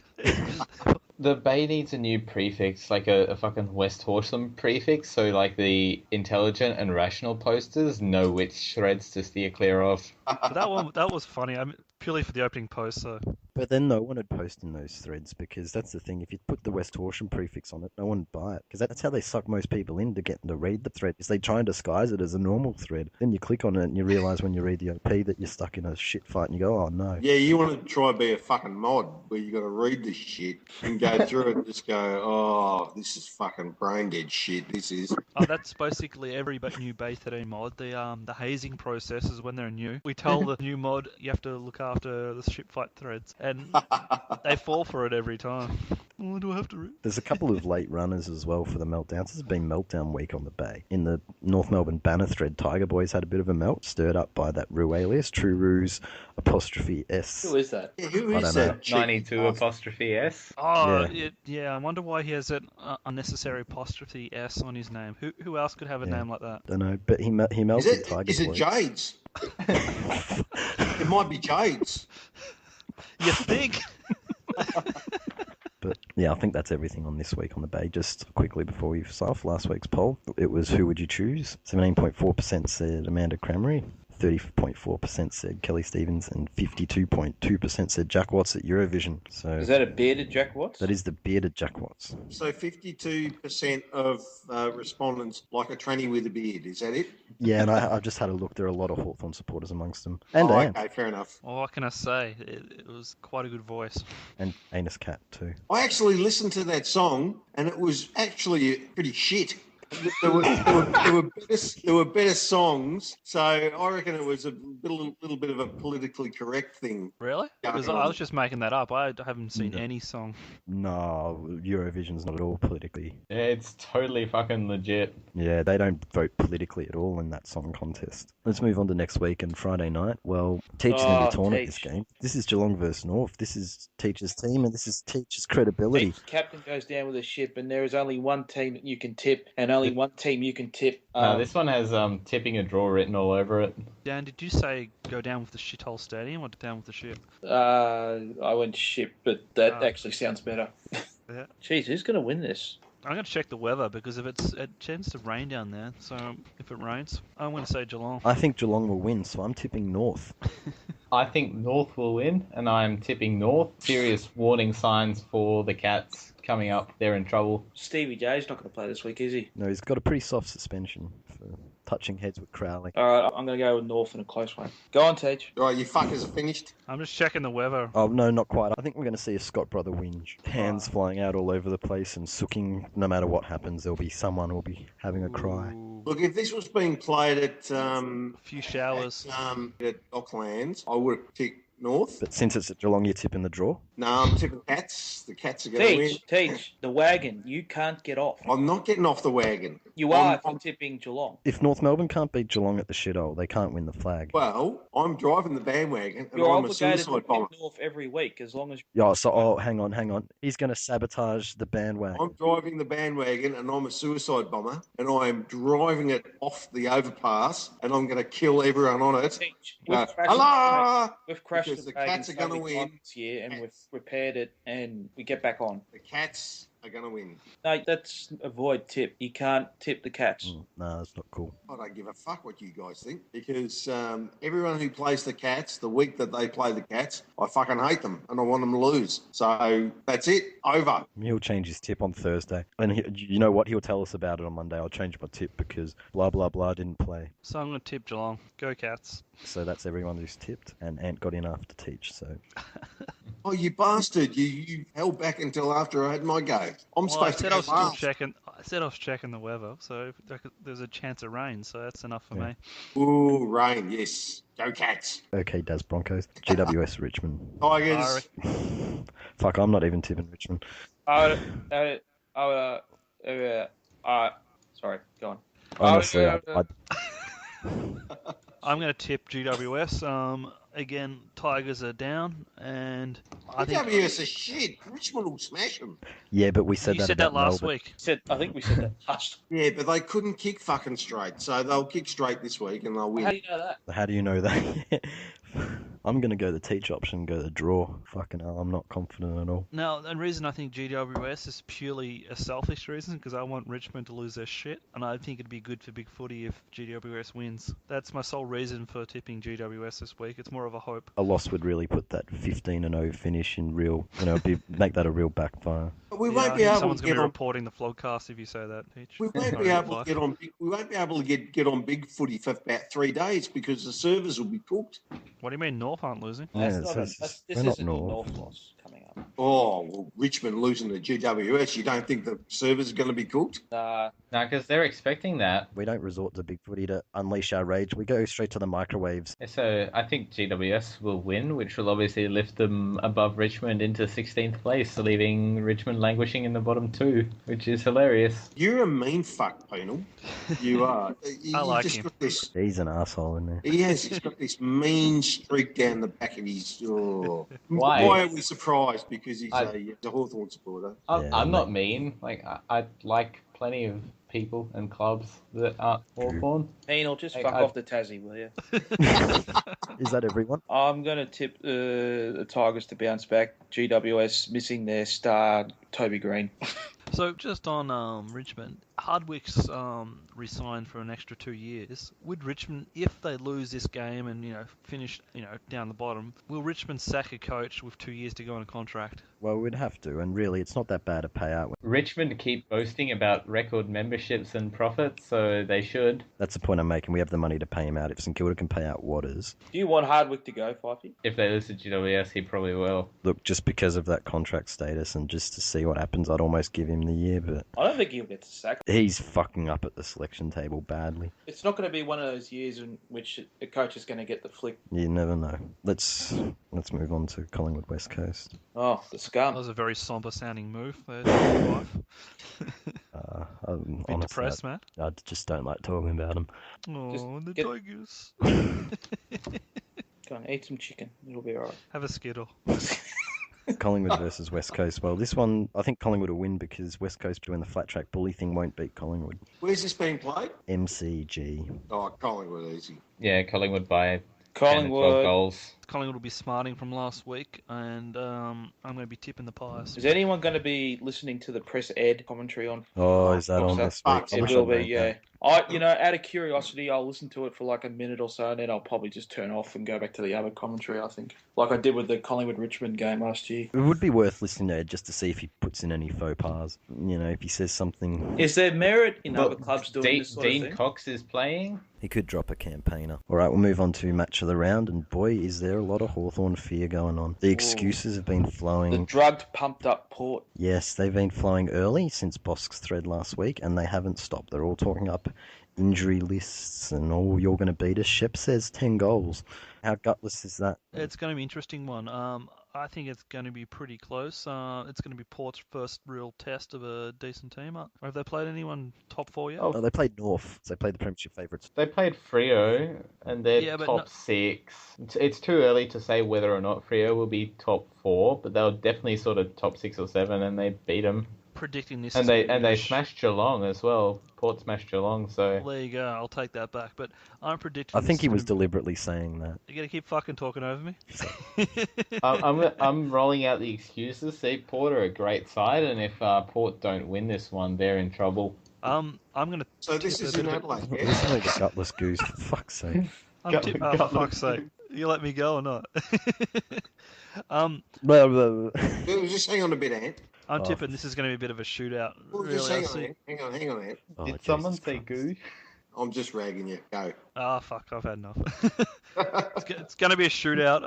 The bay needs a new prefix, like a fucking West Horsham prefix, so like the intelligent and rational posters know which threads to steer clear of. But that was funny. I mean, purely for the opening post, so. But then no one would post in those threads because that's the thing. If you put the West Horsham prefix on it, no one would buy it because that's how they suck most people in to get them to read the thread. Is they try and disguise it as a normal thread. Then you click on it and you realise when you read the OP that you're stuck in a shit fight and you go, oh no. Yeah, you want to try and be a fucking mod where you got to read this shit and go through it and just go, oh, this is fucking brain dead shit. This is. Oh, that's basically every new Bay 13 mod. The hazing process is when they're new. We tell the new mod you have to look after the ship fight threads, and they fall for it every time. Oh, do I have to read? There's a couple of late runners as well for the meltdowns. This has been meltdown week on the Bay. In the North Melbourne banner thread, Tiger Boys had a bit of a melt, stirred up by that Rue alias, True Rue's apostrophe S. Who is that? Yeah, who I is don't that? know. cheap 92 bastard? apostrophe S. Oh, Yeah. yeah. I wonder why he has that unnecessary apostrophe S on his name. Who else could have a Yeah. name like that? Don't know, but he Is melted Tiger it Boys. Jades? It might be Jades. You think? But yeah, I think that's everything on this week on the Bay. Just quickly before we sign off, last week's poll, it was who would you choose? 17.4% said Amanda Crameri, 30.4% said Kelly Stevens, and 52.2% said Jack Watts at Eurovision. So Is that a bearded Jack Watts? that is the bearded Jack Watts. So 52% of respondents like a tranny with a beard. Is that it? Yeah, and I've just had a look. There are a lot of Hawthorn supporters amongst them. And Oh, Ant. okay, fair enough. Well, what can I say? It was quite a good voice. And Anus Cat too. I actually listened to that song, and it was actually pretty shit. There were better songs, so I reckon it was a little bit of a politically correct thing. Really? Because I was just making that up. I haven't seen No. any song. No, Eurovision's not at all politically. Yeah, it's totally fucking legit. Yeah, they don't vote politically at all in that song contest. Let's move on to next week and Friday night. Well, Teach's going to be torn at this Teach. game. This is Geelong versus North. This is Teach's team and this is Teach's credibility. Each captain goes down with a ship, and there is only one team that you can tip, and only one team you can tip. This one has tipping a draw written all over it. Dan, did you say go down with the shithole stadium or down with the ship? I went ship, but that actually sounds better. Yeah. Jeez, who's going to win this? I'm going to check the weather because if it tends to rain down there, so if it rains, I'm going to say Geelong. I think Geelong will win, so I'm tipping North. I think North will win, and I'm tipping North. Serious warning signs for the Cats coming up. They're in trouble. Stevie J's not going to play this week, is he? No, he's got a pretty soft suspension for touching heads with Crowley. All right, I'm going to go with North in a close one. Go on, Teach. All right, you fuckers are finished. I'm just checking the weather. Oh, no, not quite. I think we're going to see a Scott brother whinge. Hands flying out all over the place and sooking. No matter what happens, there'll be someone who'll be having a cry. Ooh, Look, if this was being played at a few showers. at Docklands, I would have picked North. But since it's at Geelong, you're tipping the draw? No, I'm tipping Cats. The Cats are going to win. Teach, the wagon. You can't get off. I'm not getting off the wagon. You are for tipping Geelong. If North Melbourne can't beat Geelong at the shithole, they can't win the flag. Well, I'm driving the bandwagon, and You're I'm a obligated to suicide tip bomber. North every week as long as. Yeah, so, hang on. He's going to sabotage the bandwagon. I'm driving the bandwagon, and I'm a suicide bomber, and I'm driving it off the overpass, and I'm going to kill everyone on it. Teach. Allah! We've crashed Because the the Cats are wagon going to so many win. times this year, and we've repaired it, and we get back on. The Cats are going to win. No, that's a void tip. You can't tip the Cats. No, that's not cool. I don't give a fuck what you guys think, because everyone who plays the Cats, the week that they play the Cats, I fucking hate them, and I want them to lose. So that's it. Over. He'll change his tip on Thursday. And you know what? He'll tell us about it on Monday. I'll change my tip because blah, blah, blah didn't play. So I'm going to tip Geelong. Go Cats. So that's everyone who's tipped. And Ant got in after Teach, so... Oh, you bastard. You held back until after I had my go. I'm Well, I supposed to said go I was still last. checking. I said I was checking the weather, so there's a chance of rain, so that's enough for me. Ooh, rain, yes. Go Cats. Okay, Daz Broncos. GWS Richmond. Tigers. Fuck, I'm not even tipping Richmond. Sorry, go on. Honestly, I'm going to tip GWS. Again, Tigers are down, and I think GWS are shit. Richmond will smash them. yeah, but we said you that said about that last Melbourne. week. I think we said that last. Yeah, but they couldn't kick fucking straight, so they'll kick straight this week and they'll win. How do you know that? How do you know that? I'm going to go the teach option, go the draw. Fucking hell, I'm not confident at all. Now, the reason I think GWS is purely a selfish reason, because I want Richmond to lose their shit, and I think it'd be good for big footy if GWS wins. That's my sole reason for tipping GWS this week. It's more of a hope. A loss would really put that 15-0 finish in real, make that a real backfire. But we Yeah, won't I be think able someone's to going get to be on. reporting the vlogcast if you say that, Peach. We won't Sorry, be able Fyfe. to get on. We won't be able to get on big footy for about 3 days because the servers will be cooked. What do you mean North aren't losing? Yeah, This we're not isn't North. North loss coming up. Oh, well, Richmond losing to GWS. You don't think the servers are going to be cooked? No, because they're expecting that. We don't resort to big footy to unleash our rage. We go straight to the microwaves. So I think GWS will win, which will obviously lift them above Richmond into 16th place, leaving Richmond languishing in the bottom two, which is hilarious. You're a mean fuck, Penal. You are. I like just him. got this. He's an asshole in there. He's got this mean streak down the back of his. Oh. Why? Why are we surprised? Because he's a Hawthorn supporter. I'm not mean. Like I like plenty of people and clubs that aren't Hawthorn. Penal, just Hey, fuck I- off the Tassie, will you? Is that everyone? I'm going to tip the Tigers to bounce back. GWS missing their star, Toby Greene. So just on Richmond, Hardwick's re-signed for an extra 2 years. Would Richmond, if they lose this game and finish down the bottom, will Richmond sack a coach with 2 years to go on a contract? Well, we'd have to, and really, it's not that bad a payout. Richmond keep boasting about record memberships and profits, so they should. That's the point I'm making. We have the money to pay him out. If St Kilda can pay out Waters, Do you want Hardwick to go, Fyfie? If they lose to GWS, he probably will. look, just because of that contract status and just to see what happens, I'd almost give him the year, but I don't think he'll get to sack. he's fucking up at the selection table badly. It's not going to be one of those years in which a coach is going to get the flick. You never know. Let's move on to Collingwood West Coast. Oh, the That scum. was a very somber sounding move there, wife. I'm Bit honestly, depressed, man. I just don't like talking about him. Oh, the get- Tigers. Go on, eat some chicken. It'll be alright. Have a skittle. Collingwood versus West Coast. Well, this one, I think Collingwood will win because West Coast doing the flat track bully thing won't beat Collingwood. Where's this being played? MCG. Oh, Collingwood, easy. Yeah, Collingwood by 10 or 12 Collingwood. goals. Collingwood will be smarting from last week, and I'm going to be tipping the Pies. Is anyone going to be listening to the Press Ed commentary on? Oh, is that on this week? I It wish will I'd be, known yeah. that. Out of curiosity, I'll listen to it for like a minute or so, and then I'll probably just turn off and go back to the other commentary, I think. Like I did with the Collingwood-Richmond game last year. It would be worth listening to Ed just to see if he puts in any faux pas. If he says something. Is there merit in Well, other clubs doing this sort of Dean thing? Cox is playing. He could drop a campaigner. All right, we'll move on to match of the round, and boy, is there a lot of Hawthorn fear going on. The excuses have been The flowing. drugged, pumped-up Port. Yes, they've been flowing early since Bosk's thread last week, and they haven't stopped. They're all talking up injury lists and, oh, you're going to beat us. Shep says 10 goals. How gutless is that? It's going to be an interesting one. I think it's going to be pretty close. It's going to be Port's first real test of a decent team. Have they played anyone top four yet? Oh. Oh, they played North. So they played the Premiership favourites. They played Freo, and they're Yeah, but top 6. It's too early to say whether or not Freo will be top 4, but they'll definitely sort of top 6 or 7, and they beat them. Predicting this. And is they gonna be smashed Geelong as well. Port smashed Geelong, so There you go. I'll take that back. But I'm predicting. I think this he is was gonna deliberately saying that. be... You gonna keep fucking talking over me? I'm rolling out the excuses. See, Port are a great side, and if Port don't win this one, they're in trouble. I'm gonna. So this tip is a in bit of a- Adelaide, yeah? Listen to the gutless goose, for fuck's sake. For fuck's sake. You let me go or not? Blah, blah, blah. Just hang on a bit, Ant. I'm Oh. tipping this is going to be a bit of a shootout. Well, Really, just I hang on, see. Ant. Hang on, Ant. Oh, Did Jesus someone say Christ. goo? I'm just ragging you. Go. Ah, fuck, I've had enough. It's going to be a shootout.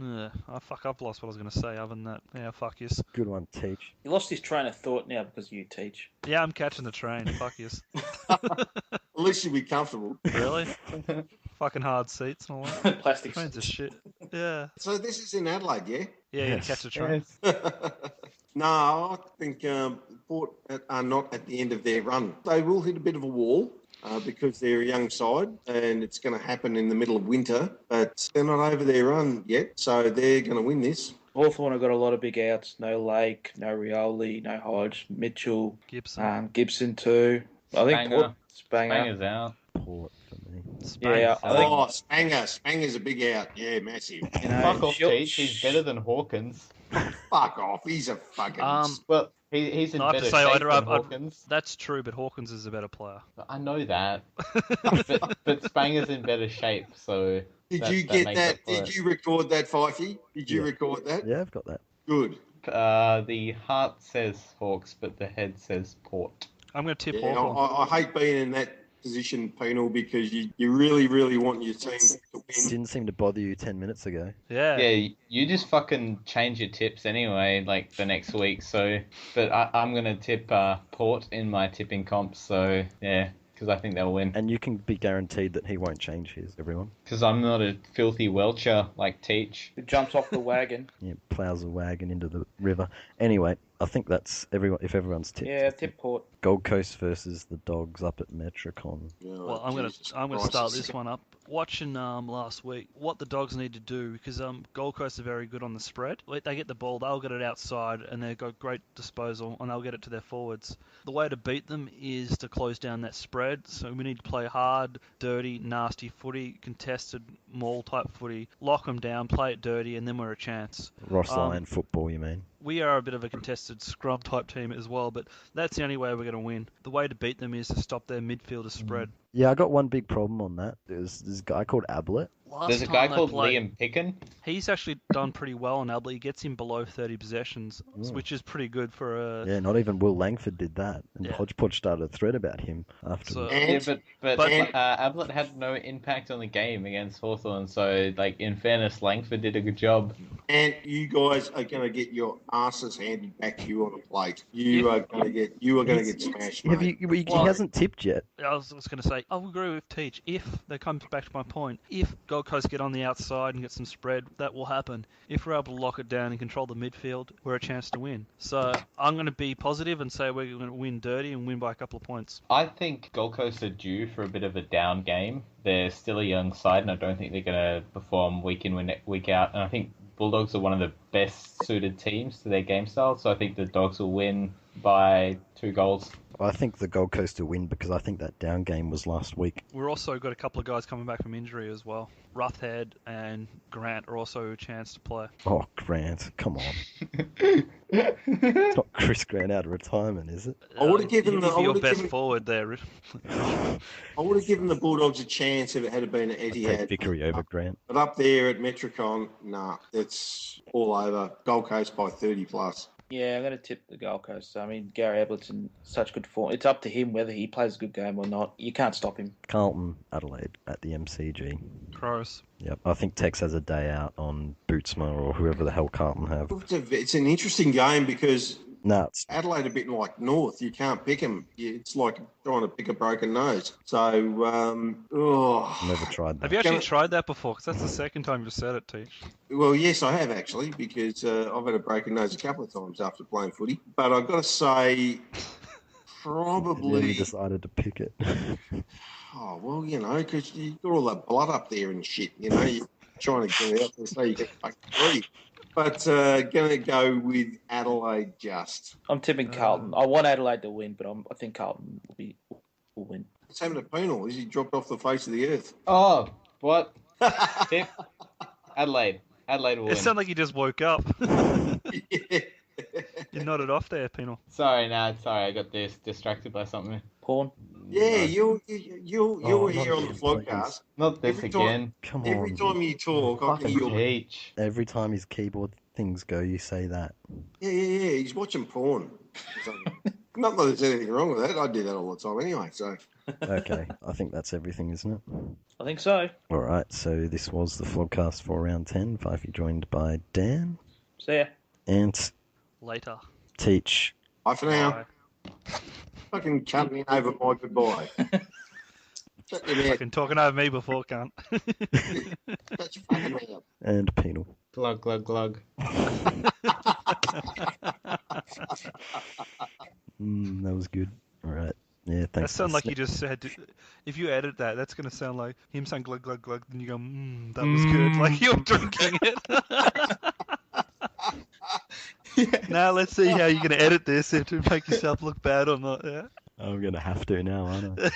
I've lost what I was going to say other than that. Yeah, fuck yes. Good one, Teach. He lost his train of thought now because you teach. Yeah, I'm catching the train. Fuck yes. At least you'll be comfortable. Really? Fucking hard seats and all that. Plastic. Trains are shit. Yeah. So this is in Adelaide, yeah? Yeah, you catch the train. No, I think Port are not at the end of their run. They will hit a bit of a wall because they're a young side and it's going to happen in the middle of winter, but they're not over their run yet, so they're going to win this. Hawthorn have got a lot of big outs. No Lake, no Rioli, no Hodge, Mitchell, Gibson too. I think Spanger. Port, Spanger's out. Port for me. Yeah, I think, Oh, Spanger's a big out. Yeah, massive. you know, Fuck off, Teach. He's better than Hawkins. Fuck off. He's a fucking... Well, he's in I have better to say, shape than Hawkins. that's true, but Hawkins is a better player. I know that. but Spanger's in better shape, so... Did that you makes get up that? for Did it. you record that, Fyfie? Did you Yeah. record that? Yeah, I've got that. Good. The heart says Hawks, but the head says Port. I'm going to tip Yeah, Hawthorn. I hate being in that position, Penal, because you really, really want your team to win. Didn't seem to bother you 10 minutes ago. Yeah. Yeah, you just fucking change your tips anyway, like the next week. So, but I'm gonna tip Port in my tipping comp. So yeah, because I think they'll win. And you can be guaranteed that he won't change his, everyone. Because I'm not a filthy welcher like Teach. who jumps off the wagon. Yeah, plows a wagon into the river. Anyway, I think that's everyone. If everyone's tipped. Yeah, tip Port. Gold Coast versus the Dogs up at Metricon. Oh, Well, I'm gonna Jesus start Christ. this one up. Watching last week, what the Dogs need to do, because Gold Coast are very good on the spread. They get the ball, they'll get it outside, and they've got great disposal, and they'll get it to their forwards. The way to beat them is to close down that spread. So we need to play hard, dirty, nasty footy, contested maul type footy, lock them down, play it dirty, and then we're a chance. Ross Lyon football, you mean? We are a bit of a contested scrum type team as well, but that's the only way we're going to win. The way to beat them is to stop their midfielder spread. Yeah, I got one big problem on that. There's this guy called Ablett. Last There's a time guy they called played- Liam Picken. He's actually done pretty well on Abley. He gets him below 30 possessions, which is pretty good for a... Yeah, not even Will Langford did that. And Yeah. Hodgepodge started a thread about him after. So- Yeah, but But- Ablett had no impact on the game against Hawthorn. So, like in fairness, Langford did a good job. And you guys are going to get your asses handed back to you on a plate. You are going to get smashed, Have mate. he Well- hasn't tipped yet. I was going to say, I will agree with Teach. If they come back to my point, if Gold Coast get on the outside and get some spread, that will happen. If we're able to lock it down and control the midfield, we're a chance to win. So I'm going to be positive and say we're going to win dirty and win by a couple of points. I think Gold Coast are due for a bit of a down game. They're still a young side, and I don't think they're going to perform week in, week out. And I think Bulldogs are one of the best suited teams to their game style, so I think the Dogs will win by 2 goals. I think the Gold Coast will win because I think that down game was last week. We're also got a couple of guys coming back from injury as well. Roughhead and Grant are also a chance to play. Oh, Grant, come on. It's not Chris Grant out of retirement, is it? I would've given You'd the- be I your would've best given- forward there. I would have given the Bulldogs a chance if it had been at Take Etihad. Vickery over Grant. But up there at Metricon, nah, it's all over. Gold Coast by 30 plus. Yeah, I'm going to tip the Gold Coast. I mean, Gary Ablett's in such good form. It's up to him whether he plays a good game or not. You can't stop him. Carlton, Adelaide at the MCG. Crows. Yep, I think Tex has a day out on Bootsma or whoever the hell Carlton have. It's an interesting game because No, it's Adelaide a bit like North. You can't pick them. It's like trying to pick a broken nose. So, never tried that. Have you actually Can I- tried that before? Because that's the second time you've said it, Teach. well, yes, I have actually because I've had a broken nose a couple of times after playing footy. But I've got to say, Yeah, probably. you decided to pick it. Oh, well, you know, because you've got all that blood up there and shit, you know, you're trying to get out there so you get fucking free. But going to go with Adelaide just. I'm tipping Carlton. I want Adelaide to win, but I think Carlton will win. What's happened to Penal? Is he dropped off the face of the earth? Oh, what? Tip? Adelaide. Adelaide will It win. sounded like you just woke up. Yeah. You nodded off there, Penal. Sorry, I got distracted by something. Porn? Yeah, you're Oh, here on the not vlogcast. Not this Every time- again. Come Every on. time you talk, I can Fucking hear your... Teach. Every time his keyboard things go, you say that. Yeah, he's watching porn. Not that there's anything wrong with that. I do that all the time anyway, so... Okay, I think that's everything, isn't it? I think so. All right, so this was the Flogcast for round 10. Fyfie joined by Dan, See ya. Ant, Later. Teach. Bye for now. Bye. Fucking cutting over my goodbye. Shut your mouth. Fucking talking over me before, cunt. Shut your fucking mouth. And Penal. Glug, glug, glug. That was good. All right. Yeah, That thanks. sounds like you just said. If you edit that, that's gonna sound like him saying glug glug glug, then you go, that was good, like you're drinking it. Now let's see how you're gonna edit this to make yourself look bad or not. Yeah. I'm going to have to now, aren't I?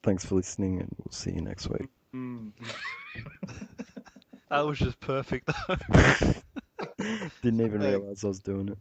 Thanks for listening, and we'll see you next week. That was just perfect though. Didn't even realise I was doing it.